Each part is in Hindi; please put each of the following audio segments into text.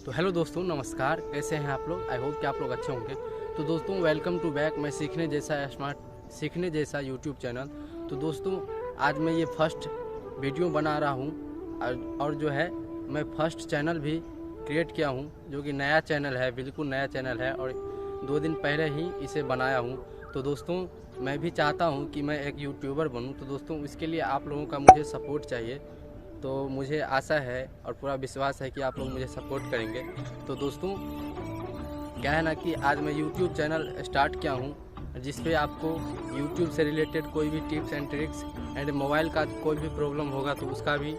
तो हेलो दोस्तों, नमस्कार। कैसे हैं आप लोग? आई होप कि आप लोग अच्छे होंगे। तो दोस्तों, वेलकम टू बैक मैं सीखने जैसा यूट्यूब चैनल। तो दोस्तों, आज मैं ये फर्स्ट वीडियो बना रहा हूँ और जो है मैं फर्स्ट चैनल भी क्रिएट किया हूँ, जो कि नया चैनल है, बिल्कुल नया चैनल है और 2 दिन पहले ही इसे बनाया हूँ। तो दोस्तों, मैं भी चाहता हूँ कि मैं एक यूट्यूबर बनूँ। तो दोस्तों, इसके लिए आप लोगों का मुझे सपोर्ट चाहिए। तो मुझे आशा है और पूरा विश्वास है कि आप लोग मुझे सपोर्ट करेंगे। तो दोस्तों, क्या है ना कि आज मैं यूट्यूब चैनल स्टार्ट किया हूँ, जिस पे आपको यूट्यूब से रिलेटेड कोई भी tips and tricks and mobile का कोई भी प्रॉब्लम होगा तो उसका भी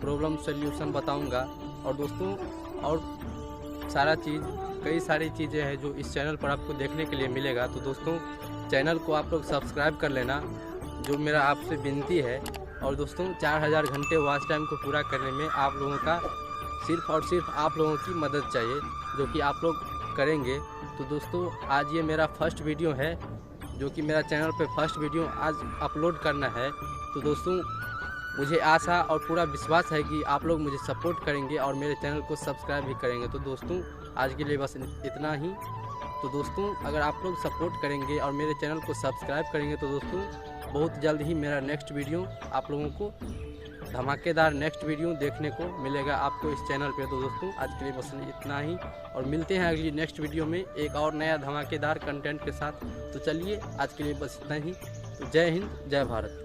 प्रॉब्लम सोल्यूशन बताऊँगा। और दोस्तों, और कई सारी चीज़ें हैं जो इस चैनल पर आपको देखने के लिए मिलेगा। तो दोस्तों, चैनल को आप लोग सब्सक्राइब कर लेना, जो मेरा आपसे विनती है। और दोस्तों, 4000 घंटे वॉच टाइम को पूरा करने में आप लोगों का सिर्फ और सिर्फ आप लोगों की मदद चाहिए, जो कि आप लोग करेंगे। तो दोस्तों, आज ये मेरा फर्स्ट वीडियो है, जो कि मेरा चैनल पे फर्स्ट वीडियो आज अपलोड करना है। तो दोस्तों, मुझे आशा और पूरा विश्वास है कि आप लोग मुझे सपोर्ट करेंगे और मेरे चैनल को सब्सक्राइब भी करेंगे। तो दोस्तों, आज के लिए बस इतना ही। तो दोस्तों, अगर आप लोग सपोर्ट करेंगे और मेरे चैनल को सब्सक्राइब करेंगे तो दोस्तों, बहुत जल्द ही मेरा नेक्स्ट वीडियो आप लोगों को धमाकेदार नेक्स्ट वीडियो देखने को मिलेगा आपको इस चैनल पे। तो दोस्तों, आज के लिए बस इतना ही और मिलते हैं अगली नेक्स्ट वीडियो में एक और नया धमाकेदार कंटेंट के साथ। तो चलिए, आज के लिए बस इतना ही। तो जय हिंद, जय भारत।